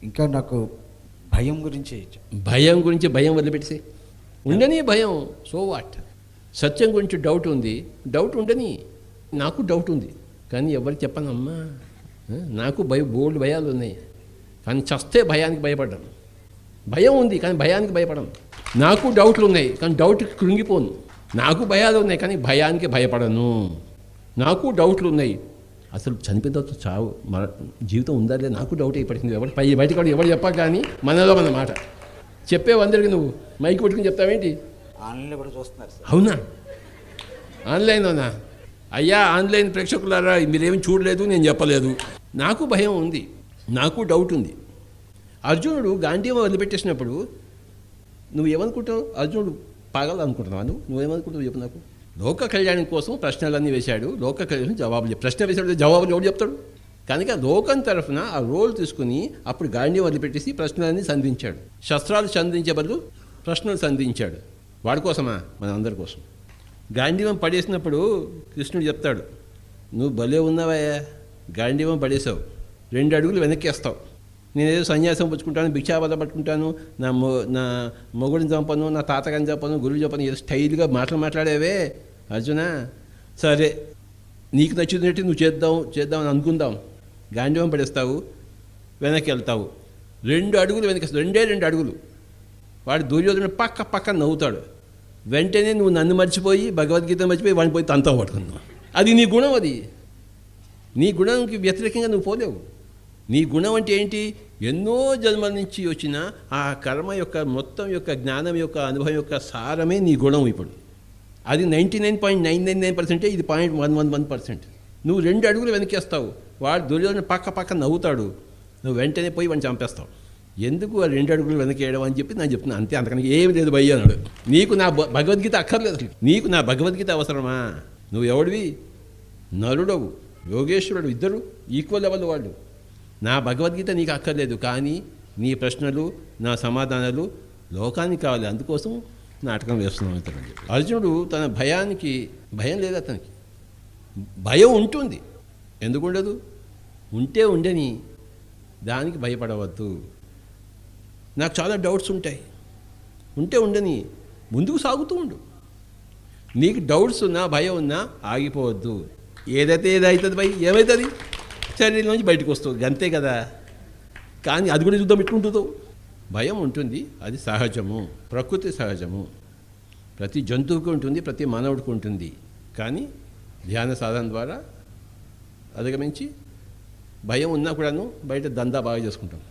ఇంకా నాకు భయం గురించి భయం వదిలిపెట్టేసి ఉండని భయం. So what? సత్యం గురించి డౌట్ ఉంది, డౌట్ ఉండని. నాకు డౌట్ ఉంది కానీ ఎవరికి చెప్పనమ్మా. నాకు బోల్డ్ భయాలు ఉన్నాయి కానీ చస్తే భయానికి భయపడ్డాను. భయం ఉంది కానీ భయానికి భయపడను. నాకు డౌట్లు ఉన్నాయి కానీ డౌట్కి కృంగిపోను. నాకు భయాలు ఉన్నాయి కానీ భయానికి భయపడను. నాకు డౌట్లు ఉన్నాయి. అసలు చనిపోయిన తర్వాత చావు మన జీవితం ఉందా లేదా నాకు డౌట్ అయిపోయింది. ఎవరు బయటకు ఎవరు చెప్పాలి కానీ మనలో మన మాట చెప్పేవు అందరికీ. నువ్వు మైక్ పట్టుకుని చెప్తావేంటి? ఆన్లైన్లో కూడా చూస్తున్నారు సార్. అవునా? ఆన్లైన్లోనా? అయ్యా ఆన్లైన్ ప్రేక్షకులారా, మీరేమి చూడలేదు, నేను చెప్పలేదు. నాకు భయం ఉంది, నాకు డౌట్ ఉంది. అర్జునుడు గాంధీవం వదిలిపెట్టేసినప్పుడు నువ్వు ఏమనుకుంటావు? అర్జునుడు పాగాలనుకుంటున్నావు. నువ్వేమనుకుంటావు చెప్పు నాకు. లోక కళ్యాణం కోసం ప్రశ్నలన్నీ వేశాడు, లోక కళ్యాణం జవాబులు. ప్రశ్న వేశాడు, జవాబులు ఎవడు చెప్తాడు? కనుక లోకం తరఫున ఆ రోల్ తీసుకుని అప్పుడు గాంధీవం వదిలిపెట్టేసి ప్రశ్నలన్నీ సంధించాడు. శస్త్రాలు సంధించే బదులు ప్రశ్నలు సంధించాడు. వాడి కోసమా? మన అందరి కోసం. గాంధీవం పడేసినప్పుడు కృష్ణుడు చెప్తాడు, నువ్వు భలే ఉన్నావయ్యా, గాంధీవం పడేసావు, 2 అడుగులు వెనక్కేస్తావు. నేనేదో సన్యాసం పుచ్చుకుంటాను, భిక్షాబద్ధ పట్టుకుంటాను, నా మొగుడిని చంపను, నా తాతగారిని చంపను, గురువు చంపను, ఏదో స్టైల్గా మాట్లాడేవే అర్జున. సరే, నీకు నచ్చినట్టు నువ్వు చేద్దామని అనుకుందాం. గాంధీవం పడేస్తావు, వెనక్కి వెళ్తావు, 2 అడుగులు వెనక్కేస్తావు, 2 అడుగులు. వాడు దుర్యోధనుడు పక్క నవ్వుతాడు. వెంటనే నువ్వు నన్ను మర్చిపోయి భగవద్గీత మర్చిపోయి వాడిని పోయి తంతా పట్టుకున్నావు. అది నీ గుణం. అది నీ గుణంకి వ్యతిరేకంగా నువ్వు పోలేవు. నీ గుణం అంటే ఏంటి? ఎన్నో జన్మల నుంచి వచ్చిన ఆ కర్మ యొక్క మొత్తం యొక్క జ్ఞానం యొక్క అనుభవం యొక్క సారమే నీ గుణం. ఇప్పుడు అది 99.999%, ఇది 0.111%. నువ్వు 2 అడుగులు వెనకేస్తావు, వాడు దుర్యోధన పక్క నవ్వుతాడు, నువ్వు వెంటనే పోయి వాడిని చంపేస్తావు. ఎందుకు ఆ 2 అడుగులు వెనకేయడం అని చెప్పి నేను చెప్తున్నా. అంతే, అంతకని ఏమి లేదు భయ్య అన్నాడు. నీకు నా భగవద్గీత అక్కర్లేదు. నీకు నా భగవద్గీత అవసరమా? నువ్వు ఎవడివి? నరుడవు, యోగేశ్వరుడు, ఇద్దరు ఈక్వల్ లెవెల్ వాళ్ళు. నా భగవద్గీత నీకు అక్కర్లేదు, కానీ నీ ప్రశ్నలు నా సమాధానాలు లోకానికి కావాలి. అందుకోసం నాటకం వేస్తున్నాం ఇతరులు. అర్జునుడు తన భయానికి భయం లేదు అతనికి. భయం ఉంటుంది, ఎందుకు ఉండదు? ఉంటే ఉండని, దానికి భయపడవద్దు. నాకు చాలా డౌట్స్ ఉంటాయి, ఉంటే ఉండని, ముందుకు సాగుతూ ఉండు. నీకు డౌట్స్ ఉన్నా భయం ఉన్నా ఆగిపోవద్దు. ఏదవుతుంది భయ ఏమవుతుంది? శరీరంలోంచి బయటకు వస్తుంది, అంతే కదా. కానీ అది కూడా చూద్దాం ఎట్లుంటుందో. భయం ఉంటుంది, అది సహజము, ప్రకృతి సహజము. ప్రతి జంతువుకి ఉంటుంది, ప్రతి మానవుడికి ఉంటుంది. కానీ ధ్యాన సాధన ద్వారా అధిగమించి భయం ఉన్నా కూడాను బయట దందా బాగా చేసుకుంటాం.